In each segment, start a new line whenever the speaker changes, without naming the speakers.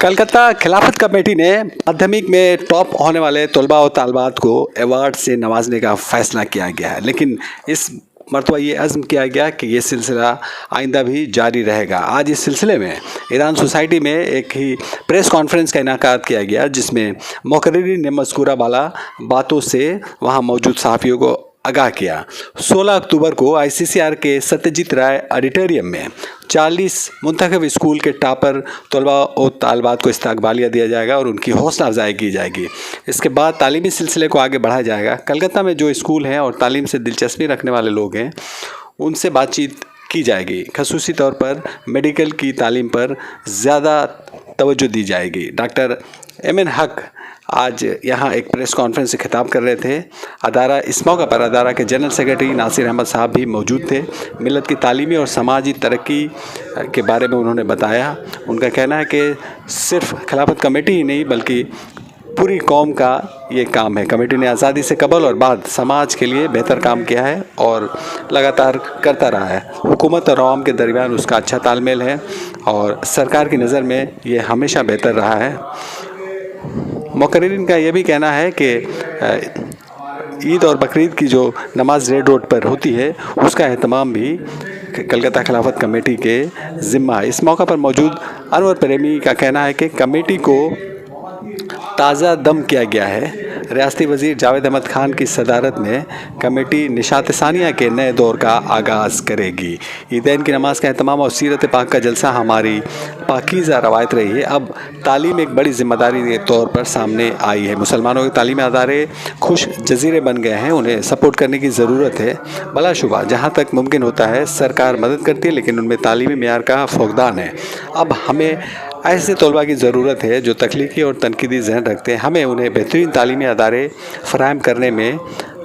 कलकत्ता खिलाफत कमेटी ने माध्यमिक में टॉप होने वाले तलबा और तालबात को अवार्ड से नवाजने का फैसला किया गया है, लेकिन इस मरतबा ये अज़्म किया गया कि ये सिलसिला आइंदा भी जारी रहेगा। आज इस सिलसिले में ईरान सोसाइटी में एक ही प्रेस कॉन्फ्रेंस का इनेकाद किया गया, जिसमें मुकर्रिरीन ने मज़कूरा वाला बातों से वहाँ मौजूद सहाफ़ियों को आगाह किया। 16 अक्टूबर को ICCR के सत्यजीत राय ऑडिटोरियम में 40 मुंतखब स्कूल के टॉपर तलबा और तालबात को इस्तकबालिया दिया जाएगा और उनकी हौसला अफजाई की जाएगी। इसके बाद तालीमी सिलसिले को आगे बढ़ाया जाएगा। कलकत्ता में जो स्कूल हैं और तालीम से दिलचस्पी रखने वाले लोग हैं, उनसे बातचीत की जाएगी। खसूसी तौर पर मेडिकल की तालीम पर ज़्यादा तवज्जो दी जाएगी। डॉक्टर एमएन हक आज यहाँ एक प्रेस कॉन्फ्रेंस से खिताब कर रहे थे। अदारा इस मौका पर अदारा के जनरल सेक्रेटरी नासिर अहमद साहब भी मौजूद थे। मिलत की तालीमी और समाजी तरक्की के बारे में उन्होंने बताया। उनका कहना है कि सिर्फ खिलाफत कमेटी ही नहीं बल्कि पूरी कौम का ये काम है। कमेटी ने आज़ादी से कबल और बाद समाज के लिए बेहतर काम किया है और लगातार करता रहा है। हुकूमत और आवाम के दरमियान उसका अच्छा तालमेल है और सरकार की नज़र में ये हमेशा बेहतर रहा है। मुकर्रिरीन का यह भी कहना है कि ईद और बकरीद की जो नमाज रेड रोड पर होती है, उसका एहतमाम भी कलकत्ता खिलाफत कमेटी के ज़िम्मा। इस मौका पर मौजूद अनवर प्रेमी का कहना है कि कमेटी को ताज़ा दम किया गया है। रियासती वज़ीर जावेद अहमद खान की सदारत में कमेटी निशात सानिया के नए दौर का आगाज़ करेगी। ईदैन की नमाज का एहतमाम और सीरत पाक का जलसा हमारी पाकीज़ा रवायत रही है। अब तालीम एक बड़ी जिम्मेदारी के तौर पर सामने आई है। मुसलमानों के तालीमी अदारे खुश जजीरे बन गए हैं, उन्हें सपोर्ट करने की ज़रूरत है। बलाशुबा जहाँ तक मुमकिन होता है सरकार मदद करती है, लेकिन उनमें तालीमी मेयार का फुक़दान है। अब हमें ऐसे तलबा की ज़रूरत है जो तख्लीकी और तनकीदी ज़हन रखते हैं। हमें उन्हें बेहतरीन तालीमी अदारे फ़राहम करने में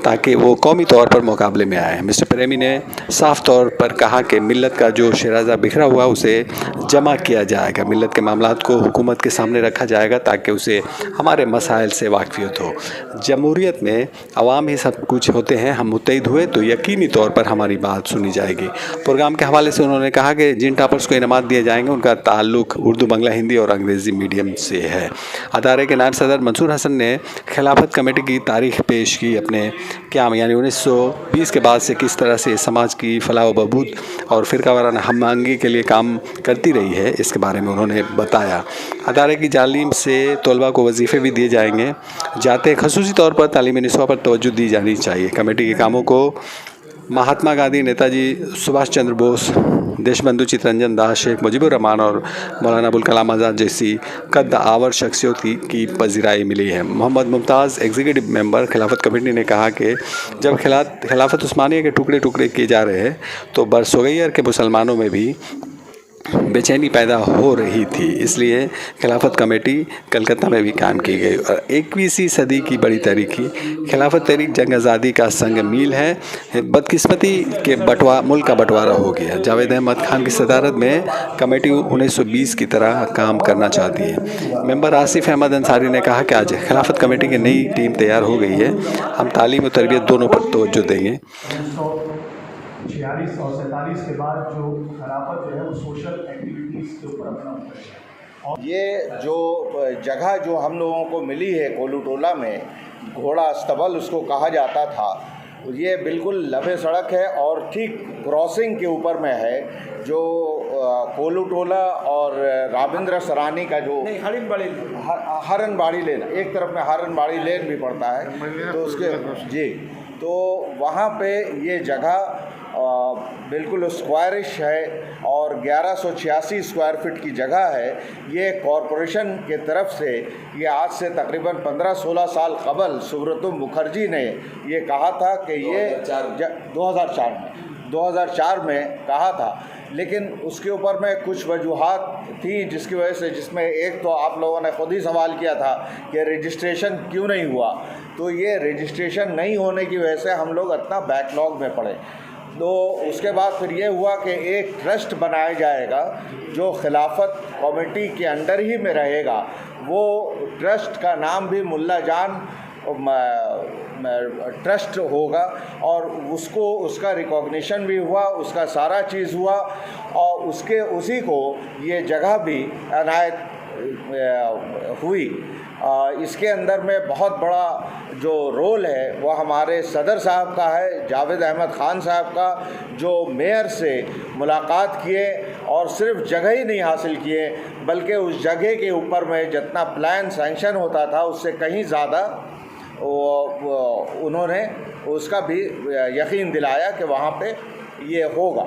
ताकि वो कौमी तौर पर मुकाबले में आए। मिस्टर प्रेमी ने साफ़ तौर पर कहा कि मिलत का जो शराजा बिखरा हुआ उसे जमा किया जाएगा। मिलत के मामलात को हुकूमत के सामने रखा जाएगा ताकि उसे हमारे मसाइल से वाकफियत हो। जमहूरियत में अवाम ही सब कुछ होते हैं। हम मुत्तहिद हुए तो यकीनी तौर पर हमारी बात सुनी जाएगी। प्रोग्राम के हवाले से उन्होंने कहा कि जिन टॉपर्स को इनामात दिए जाएंगे उनका ताल्लुक़ उर्दू, बंगला, हिंदी और अंग्रेज़ी मीडियम से है। अदारे के नायब सदर मंसूर हसन ने खिलाफत कमेटी की तारीख पेश की। अपने क़याम यानी 1920 के बाद से किस तरह से समाज की फलाह व बहबूद और फ़िरक़ावाराना हमआहंगी के लिए काम करती रही है, इसके बारे में उन्होंने बताया। अदारे की जालिम से तलबा को वजीफ़े भी दिए जाएंगे जाते खसूसी तौर पर तालीमी निस्वा पर तवज्जो दी जानी चाहिए। कमेटी के कामों को महात्मा गांधी, नेताजी सुभाष चंद्र बोस, देशबंधु चित्तरंजन दास, शेख मुजीबुर रहमान और मौलाना अबुल कलाम आज़ाद जैसी कद आवर शख्सियत की पजीराई मिली है। मोहम्मद मुमताज़, एग्जीक्यूटिव मेंबर खिलाफत कमेटी ने कहा कि जब खिलाफत उस्मानिया के टुकड़े टुकड़े किए जा रहे हैं तो बरसग़ैर के मुसलमानों में भी बेचैनी पैदा हो रही थी, इसलिए खिलाफत कमेटी कलकत्ता में भी कायम की गई। और 21वीं सदी की बड़ी तहरीकी खिलाफत तहरीक जंग आज़ादी का संग मील है। बदकिस्मती के मुल्क का बंटवारा हो गया। जावेद अहमद खान की सदारत में कमेटी 1920 की तरह काम करना चाहती है। मेंबर आसिफ अहमद अंसारी ने कहा कि आज खिलाफत कमेटी की नई टीम तैयार हो गई है। हम तालीम और तरबियत दोनों पर तवज्जो देंगे।
46 और 47 के बाद जो खिलाफत जो है वो सोशल एक्टिविटीज़ के ऊपर अपना उतरेगा। और
ये जो जगह जो हम लोगों को मिली है कोलू टोला में, घोड़ा अस्तबल उसको कहा जाता था, ये बिल्कुल लबे सड़क है और ठीक क्रॉसिंग के ऊपर में है। जो कोलू टोला और राबिंद्र सरानी का जो हरनबाड़ी लेन, एक तरफ में हरनबाड़ी लेन भी पड़ता है, तो उसके जी तो वहाँ पे ये जगह बिल्कुल स्क्वायरिश है और 1186 स्क्वायर फीट की जगह है। ये कॉरपोरेशन के तरफ से ये आज से तकरीबन 15-16 साल कबल सुब्रतुम मुखर्जी ने ये कहा था कि ये 2004 में कहा था, लेकिन उसके ऊपर में कुछ वजूहात थी जिसकी वजह से, जिसमें एक तो आप लोगों ने खुद ही सवाल किया था कि रजिस्ट्रेशन क्यों नहीं हुआ, तो ये रजिस्ट्रेशन नहीं होने की वजह से हम लोग इतना बैकलॉग में पड़े। तो उसके बाद फिर ये हुआ कि एक ट्रस्ट बनाया जाएगा जो खिलाफत कमेटी के अंडर ही में रहेगा। वो ट्रस्ट का नाम भी मुल्ला जान ट्रस्ट होगा और उसको उसका रिकॉग्निशन भी हुआ, उसका सारा चीज़ हुआ और उसी को ये जगह भी अनायत हुई। इसके अंदर में बहुत बड़ा जो रोल है वो हमारे सदर साहब का है, जावेद अहमद ख़ान साहब का, जो मेयर से मुलाकात किए और सिर्फ जगह ही नहीं हासिल किए बल्कि उस जगह के ऊपर में जितना प्लान सैंक्शन होता था उससे कहीं ज़्यादा उन्होंने उसका भी यकीन दिलाया कि वहाँ पे ये होगा।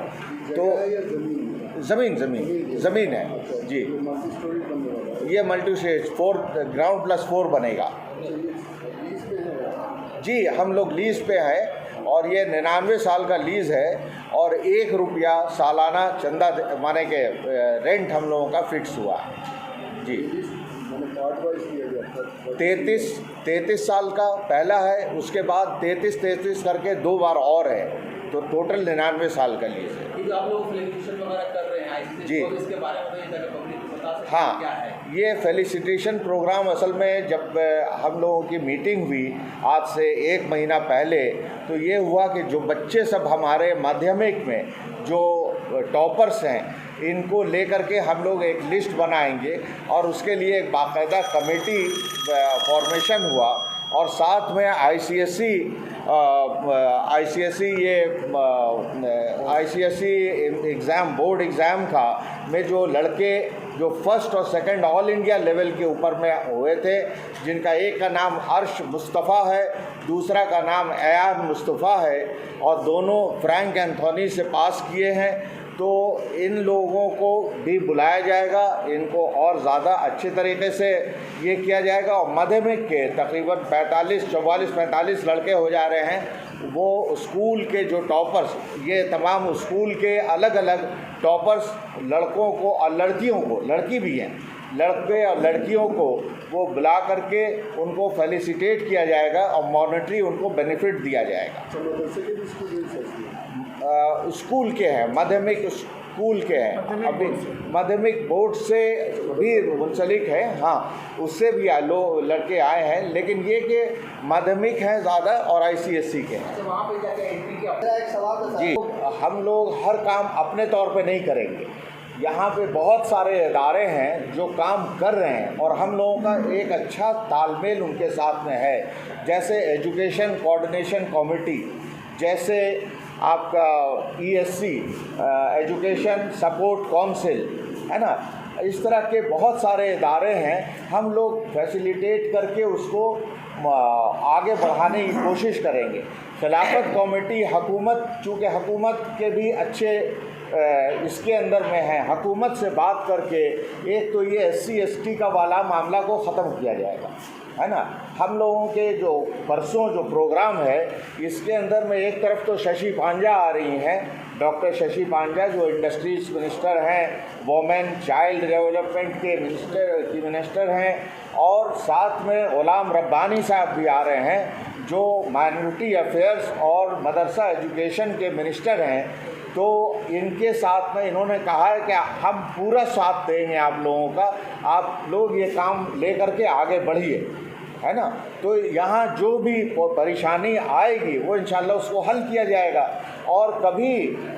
तो ज़मीन है जी। ये मल्टी स्टेज 4 ग्राउंड प्लस 4 बनेगा जी। हम लोग लीज़ पे हैं और ये 99 साल का लीज़ है और 1 रुपया सालाना चंदा माने के रेंट हम लोगों का फिक्स हुआ जी। 33 साल का पहला है, उसके बाद 33 करके 2 बार और है, तो टोटल 99 साल का लीज़ है।
जो आप लोग फेलिसिटेशन वगैरह कर रहे हैं
जी,
तो इसके बारे में बताइए ताकि पब्लिक को बता सके
हाँ,
क्या है
ये फेलिसिटेशन प्रोग्राम असल में जब हम लोगों की मीटिंग हुई आज से 1 महीना पहले, तो ये हुआ कि जो बच्चे सब हमारे माध्यमिक में जो टॉपर्स हैं इनको लेकर के हम लोग एक लिस्ट बनाएंगे और उसके लिए एक बाकायदा कमेटी फॉर्मेशन हुआ और साथ में आईसीएसई एग्ज़ाम बोर्ड एग्ज़ाम का में जो लड़के जो फर्स्ट और सेकंड ऑल इंडिया लेवल के ऊपर में हुए थे, जिनका एक का नाम अर्श मुस्तफ़ा है, दूसरा का नाम अयान मुस्तफ़ा है और दोनों फ्रैंक एंथोनी से पास किए हैं, तो इन लोगों को भी बुलाया जाएगा, इनको और ज़्यादा अच्छे तरीके से ये किया जाएगा। और माध्यमिक के तकरीबन 45 लड़के हो जा रहे हैं, वो स्कूल के जो टॉपर्स, ये तमाम स्कूल के अलग अलग टॉपर्स लड़कों को और लड़कियों को, लड़की भी हैं, लड़के और लड़कियों को वो बुला करके उनको फेलिसिटेट किया जाएगा और मॉनेटरी उनको बेनिफिट दिया जाएगा। स्कूल के हैं, माध्यमिक स्कूल के हैं, अभी माध्यमिक बोर्ड से भी मुंसलिक है, हाँ उससे भी लड़के आए हैं, लेकिन ये कि माध्यमिक हैं ज़्यादा और आईसीएसई के हैं।
वहाँ पे जाके एंट्री की
जी, हम लोग हर काम अपने तौर पे नहीं करेंगे, यहाँ पे बहुत सारे इदारे हैं जो काम कर रहे हैं और हम लोगों का एक अच्छा तालमेल उनके साथ में है, जैसे एजुकेशन कोऑर्डिनेशन कमेटी, जैसे आपका ESC एजुकेशन सपोर्ट काउंसिल है ना, इस तरह के बहुत सारे इदारे हैं। हम लोग फैसिलिटेट करके उसको आगे बढ़ाने की कोशिश करेंगे। खिलाफत कमेटी हुकूमत, चूँकि हुकूमत के भी अच्छे इसके अंदर में है, हुकूमत से बात करके एक तो ये SC ST का वाला मामला को ख़त्म किया जाएगा, है ना। हम लोगों के जो परसों जो प्रोग्राम है इसके अंदर में एक तरफ तो शशि पांजा आ रही हैं, डॉक्टर शशि पांजा जो इंडस्ट्रीज मिनिस्टर हैं, वोमेन चाइल्ड डेवलपमेंट के मिनिस्टर हैं, और साथ में गुलाम रब्बानी साहब भी आ रहे हैं जो माइनॉरिटी अफेयर्स और मदरसा एजुकेशन के मिनिस्टर हैं। तो इनके साथ में इन्होंने कहा है कि हम पूरा साथ देंगे आप लोगों का, आप लोग ये काम लेकर के आगे बढ़िए, है ना। तो यहाँ जो भी परेशानी आएगी वो इंशाल्लाह उसको हल किया जाएगा। और कभी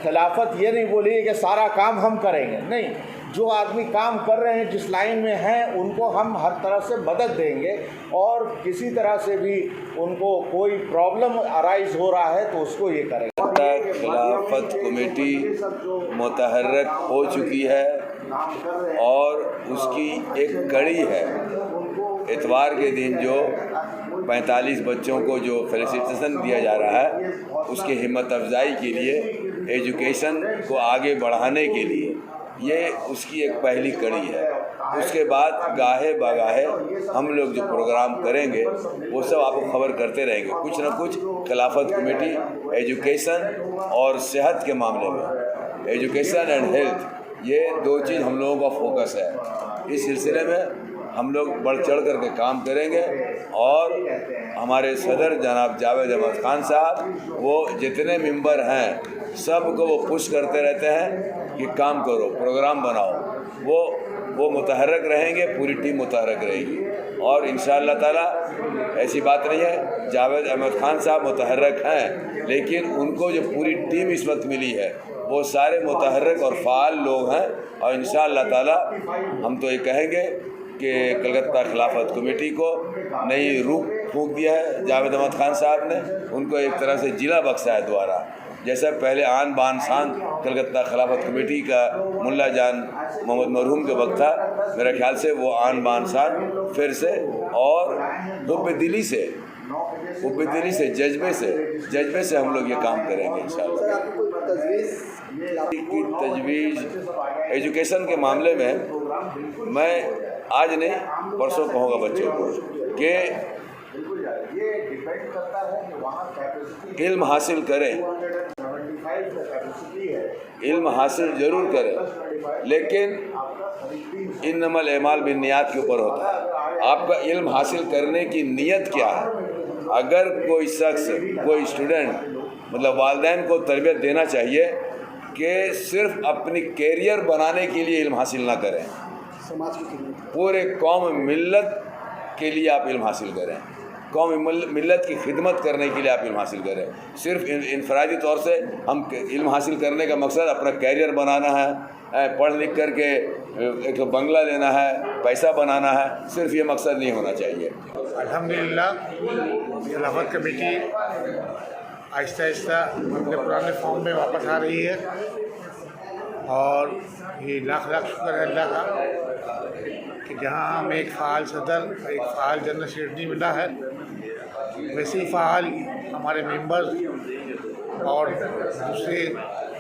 खिलाफत ये नहीं बोली कि सारा काम हम करेंगे, नहीं, जो आदमी काम कर रहे हैं जिस लाइन में हैं उनको हम हर तरह से मदद देंगे और किसी तरह से भी उनको कोई प्रॉब्लम अराइज हो रहा है तो उसको ये करेंगे।
खिलाफत कमेटी मुतहर्रक हो चुकी है और उसकी एक कड़ी है। इतवार के दिन जो 45 बच्चों को जो फेलिसिटेशन दिया जा रहा है उसकी हिम्मत अफजाई के लिए, एजुकेशन को आगे बढ़ाने के लिए, ये उसकी एक पहली कड़ी है। उसके बाद गाहे बगाहे हम लोग जो प्रोग्राम करेंगे वो सब आपको खबर करते रहेंगे। कुछ ना कुछ खिलाफत कमेटी एजुकेशन और सेहत के मामले में, एजुकेशन एंड हेल्थ, ये 2 चीज़ हम लोगों का फोकस है। इस सिलसिले में हम लोग बढ़ चढ़ करके काम करेंगे और हमारे सदर जनाब जावेद अहमद ख़ान साहब वो जितने मेंबर हैं सब को वो पुश करते रहते हैं कि काम करो, प्रोग्राम बनाओ। वो वो मुतहर्रक रहेंगे, पूरी टीम मुतहर्रक रहेगी। और इंशाअल्लाह ताला ऐसी बात नहीं है, जावेद अहमद खान साहब मुतहर्रक हैं, लेकिन उनको जो पूरी टीम इस वक्त मिली है वो सारे मुतहर्रक और फ़ाल लोग हैं। और इंशाअल्लाह ताला हम तो ये कहेंगे कि कलकत्ता खिलाफत कमेटी को नई रूह फूंक दिया है जावेद अहमद खान साहब ने, उनको एक तरह से जिला बख्शा है दोबारा। जैसा पहले आन बान शान कलकत्ता खिलाफत कमेटी का मुल्ला जान मोहम्मद मरहूम के वक्त था, मेरे ख्याल से वो आन बान शान फिर से और हुब्ब दिली से जज्बे से हम लोग ये काम करेंगे इंशाअल्लाह। की तजवीज़ एजुकेशन के मामले में मैं आज नहीं परसों कहूँगा बच्चों को कि इल्म हासिल करें, इल्म हासिल ज़रूर करें, लेकिन इन्नमल अमाल बिन्नियात के ऊपर होता है। आपका इल्म हासिल करने की नीयत क्या है? अगर कोई शख्स, कोई स्टूडेंट, मतलब वालिदैन को तरबियत देना चाहिए कि सिर्फ अपनी कैरियर बनाने के लिए इल्म हासिल ना करें, पूरे कौम मिल्लत के लिए आप इल्म हासिल करें, कौम मिल्लत की खिदमत करने के लिए आप इल्म हासिल करें। सिर्फ इनफरादी तौर से हम इल्म हासिल करने का मकसद अपना कैरियर बनाना है, पढ़ लिख कर के एक बंगला लेना है, पैसा बनाना है, सिर्फ ये मकसद नहीं होना चाहिए।
अल्हम्दुलिल्लाह खिलाफत कमेटी आहिस्ता आहिस्ता अपने पुराने फॉर्म में वापस आ रही है और ये लाख लाख शुक्र है अल्लाह का कि जहाँ हम एक फ़ाल सदर, एक फ़ाल जनरल सेक्रेटरी मिला है, वैसे ही फ़ाल हमारे मेंबर्स और दूसरे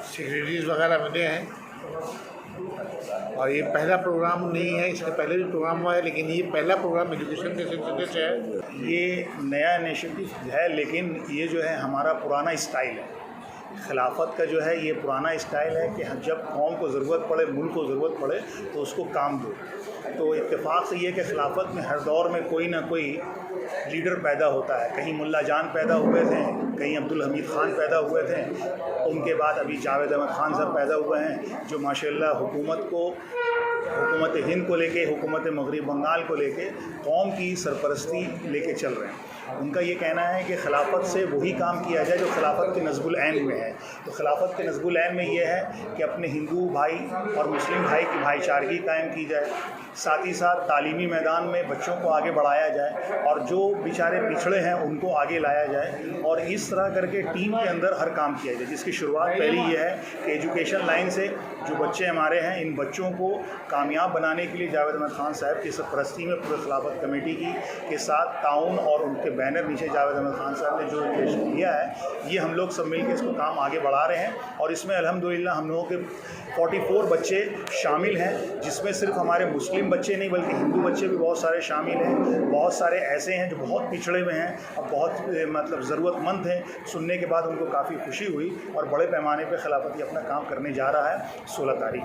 सेक्रेटरीज वगैरह मिले हैं। और ये पहला प्रोग्राम नहीं है, इसके पहले भी प्रोग्राम हुआ है, लेकिन ये पहला प्रोग्राम एजुकेशन के सिलसिले से है।
ये नया इनिशिएटिव है, लेकिन ये जो है हमारा पुराना स्टाइल है। खिलाफत का जो है ये पुराना स्टाइल है कि जब कौम को ज़रूरत पड़े, मुल्क को ज़रूरत पड़े तो उसको काम दो। तो इत्तेफाक से ये कि खिलाफत में हर दौर में कोई ना कोई लीडर पैदा होता है। कहीं मुल्ला जान पैदा हुए थे, कहीं अब्दुल हमीद ख़ान पैदा हुए थे, उनके बाद अभी जावेद अहमद ख़ान साहब पैदा हुए हैं जो माशाल्लाह हुकूमत हिंद को लेके, हुकूमत मगरिब बंगाल को लेके कौम की सरपरस्ती लेके चल रहे हैं। उनका ये कहना है कि खिलाफत से वही काम किया जाए जो खिलाफत के नज़्बुल ऐन में है। तो खिलाफत के नज़्बुल ऐन में ये है कि अपने हिंदू भाई और मुस्लिम भाई की भाईचारगी कायम की जाए, साथ ही साथ तालीमी मैदान में बच्चों को आगे बढ़ाया जाए और जो बेचारे पिछड़े हैं उनको आगे लाया जाए, और इस तरह करके टीम के अंदर हर काम किया जाए। जिसकी शुरुआत पहली ये है कि एजुकेशन लाइन से जो बच्चे हमारे हैं, इन बच्चों को कामयाब बनाने के लिए जावेद अहमद खान साहब की सरपरस्ती में पूरे खिलाफत कमेटी के साथ ताउन और उनके बैनर नीचे जावेद अहमद खान साहब ने जो निर्देशन दिया है, ये हम लोग सब मिलकर इसको काम आगे बढ़ा रहे हैं। और इसमें अल्हम्दुलिल्लाह हम लोगों के 44 बच्चे शामिल हैं, जिसमें सिर्फ हमारे मुस्लिम बच्चे नहीं बल्कि हिंदू बच्चे भी बहुत सारे शामिल हैं। बहुत सारे ऐसे हैं जो बहुत पिछड़े हुए हैं और बहुत मतलब ज़रूरतमंद हैं। सुनने के बाद उनको काफ़ी खुशी हुई और बड़े पैमाने पर खिलाफती अपना काम करने जा रहा है 16 तारीख।